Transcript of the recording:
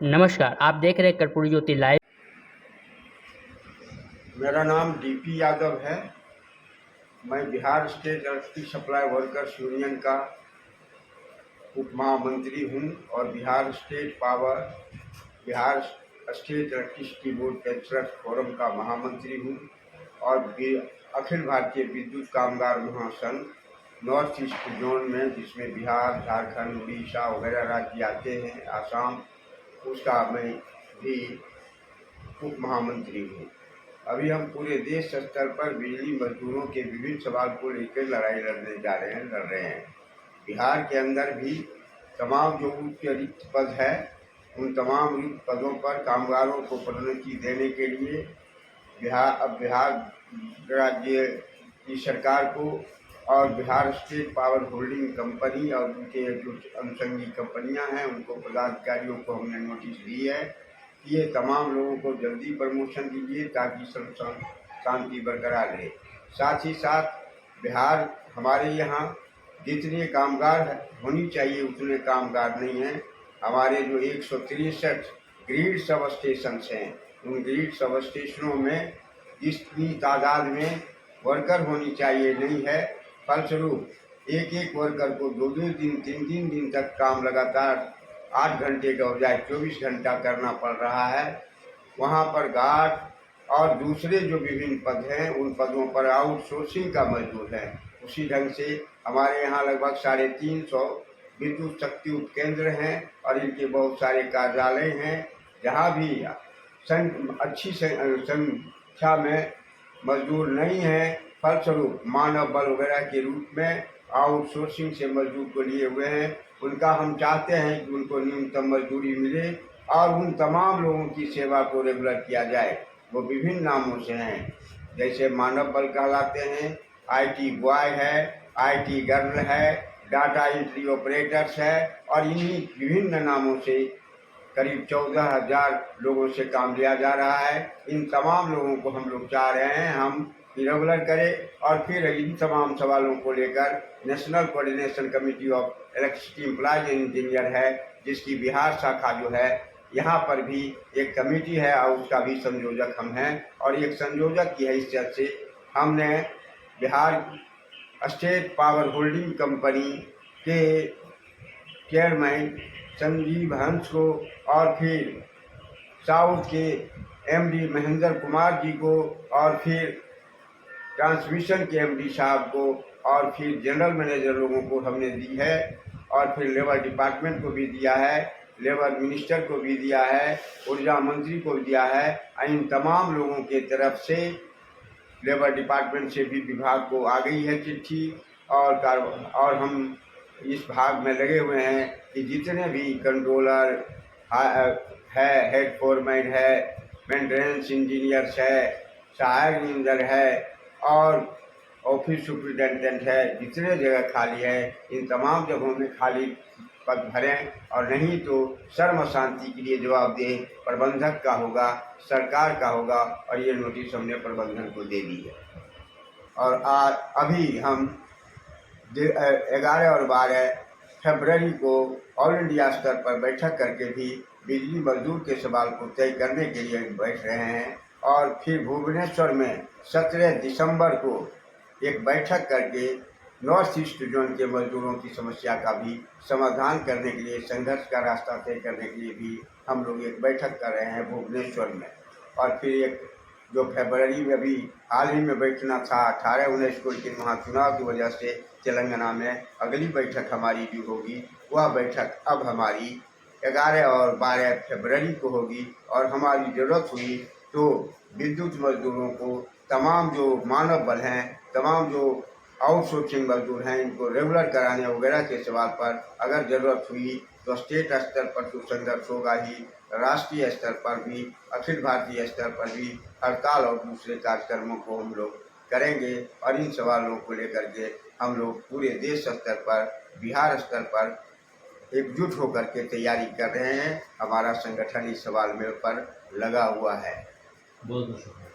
नमस्कार, आप देख रहे हैं कर्पूरी ज्योति लाइव। मेरा नाम डीपी यादव है। मैं Bihar state electricity supply workers union का उप महामंत्री हूँ और Bihar state electricity board pensioners forum का महामंत्री हूँ और अखिल भारतीय विद्युत कामगार महासंघ नॉर्थ ईस्ट जोन में, जिसमें बिहार, झारखंड, उड़ीसा वगैरह राज्य आते हैं, आसाम, उसका मैं भी उप महामंत्री हूँ। अभी हम पूरे देश स्तर पर बिजली मजदूरों के विभिन्न सवाल को लेकर लड़ रहे हैं। बिहार के अंदर भी तमाम जो उच्च रिक्त पद है, उन तमाम रिक्त पदों पर कामगारों को पदोन्नति देने के लिए बिहार राज्य की सरकार को और Bihar state power holding company और उनके जो अनुषंगी कंपनियां हैं, उनको पदाधिकारियों को हमने नोटिस दी है कि ये तमाम लोगों को जल्दी प्रमोशन दीजिए ताकि शांति बरकरार रहे। साथ ही साथ बिहार हमारे यहाँ जितने कामगार होनी चाहिए उतने कामगार नहीं हैं। हमारे जो 163 ग्रिड सब स्टेशन हैं, उन ग्रिड सब स्टेशनों में जितनी तादाद में वर्कर होनी चाहिए नहीं है। फलस्वरूप एक वर्कर को 2-2 दिन 3-3 दिन तक काम लगातार 8 घंटे का बजाय 24 घंटा करना पड़ रहा है। वहाँ पर गार्ड और दूसरे जो विभिन्न पद हैं, उन पदों पर आउटसोर्सिंग का मजदूर है। उसी ढंग से हमारे यहाँ लगभग 350 विद्युत शक्ति उपकेंद्र हैं और इनके बहुत सारे कार्यालय हैं, जहाँ भी अच्छी संख्या में मजदूर नहीं है। फलस्वरूप मानव बल वगैरह के रूप में आउटसोर्सिंग से मजदूर को लिए हुए हैं। उनका हम चाहते हैं कि उनको न्यूनतम मजदूरी मिले और उन तमाम लोगों की सेवा को रेगुलर किया जाए। वो विभिन्न नामों से हैं, जैसे मानव बल कहलाते हैं, IT बॉय है, IT गर्ल है, डाटा एंट्री ऑपरेटर्स है और इन्हीं विभिन्न नामों से करीब 14,000 लोगों से काम लिया जा रहा है। इन तमाम लोगों को हम लोग चाह रहे हैं हम रेगुलर करें और फिर इन तमाम सवालों को लेकर national coordination committee of electricity employees engineer है, जिसकी बिहार शाखा जो है, यहाँ पर भी एक कमेटी है और उसका भी संयोजक हम हैं। और एक संयोजक की हैसियत से हमने Bihar state power holding company के चेयरमैन संजीव हंस को और फिर साउथ के MD महेंद्र कुमार जी को और फिर ट्रांसमिशन के MD साहब को और फिर जनरल मैनेजर लोगों को हमने दी है और फिर लेबर डिपार्टमेंट को भी दिया है, लेबर मिनिस्टर को भी दिया है, ऊर्जा मंत्री को दिया है। इन तमाम लोगों के तरफ से लेबर डिपार्टमेंट से भी विभाग को आ गई है चिट्ठी और हम इस भाग में लगे हुए हैं कि जितने भी कंट्रोलर है, हेड फोरमैन है, मेंटेनेंस इंजीनियर्स है, सहायक इंजीनियर है और ऑफिस सुपरिटेंडेंट है, जितने जगह खाली है, इन तमाम जगहों में खाली पद भरें और नहीं तो सर्व शांति के लिए जवाबदेह प्रबंधक का होगा, सरकार का होगा। और ये नोटिस हमने प्रबंधन को दे दी है। और आज अभी हम 11 और 12 फरवरी को ऑल इंडिया स्तर पर बैठक करके भी बिजली मजदूर के सवाल को तय करने के लिए बैठ रहे हैं और फिर भुवनेश्वर में 17 दिसंबर को एक बैठक करके नॉर्थ ईस्ट जोन के मजदूरों की समस्या का भी समाधान करने के लिए, संघर्ष का रास्ता तय करने के लिए भी हम लोग एक बैठक कर रहे हैं भुवनेश्वर में। और फिर एक जो फरवरी में अभी हाल ही में बैठना था 18-19 को, लेकिन वहाँ चुनाव की वजह से तेलंगाना में अगली बैठक हमारी जो होगी, वह बैठक अब हमारी 11 और 12 फरवरी को होगी। और हमारी ज़रूरत हुई तो विद्युत मजदूरों को, तमाम जो मानव बल हैं, तमाम जो आउटसोर्सिंग मजदूर हैं, इनको रेगुलर कराने वगैरह के सवाल पर अगर ज़रूरत हुई तो स्टेट स्तर पर तो संघर्ष होगा ही, राष्ट्रीय स्तर पर भी, अखिल भारतीय स्तर पर भी हड़ताल और दूसरे कार्यक्रमों को हम लोग करेंगे। और इन सवालों को लेकर के हम लोग पूरे देश स्तर पर, बिहार स्तर पर एकजुट होकर के तैयारी कर रहे हैं। हमारा संगठन इस सवाल में पर लगा हुआ है। बहुत बहुत शुक्रिया।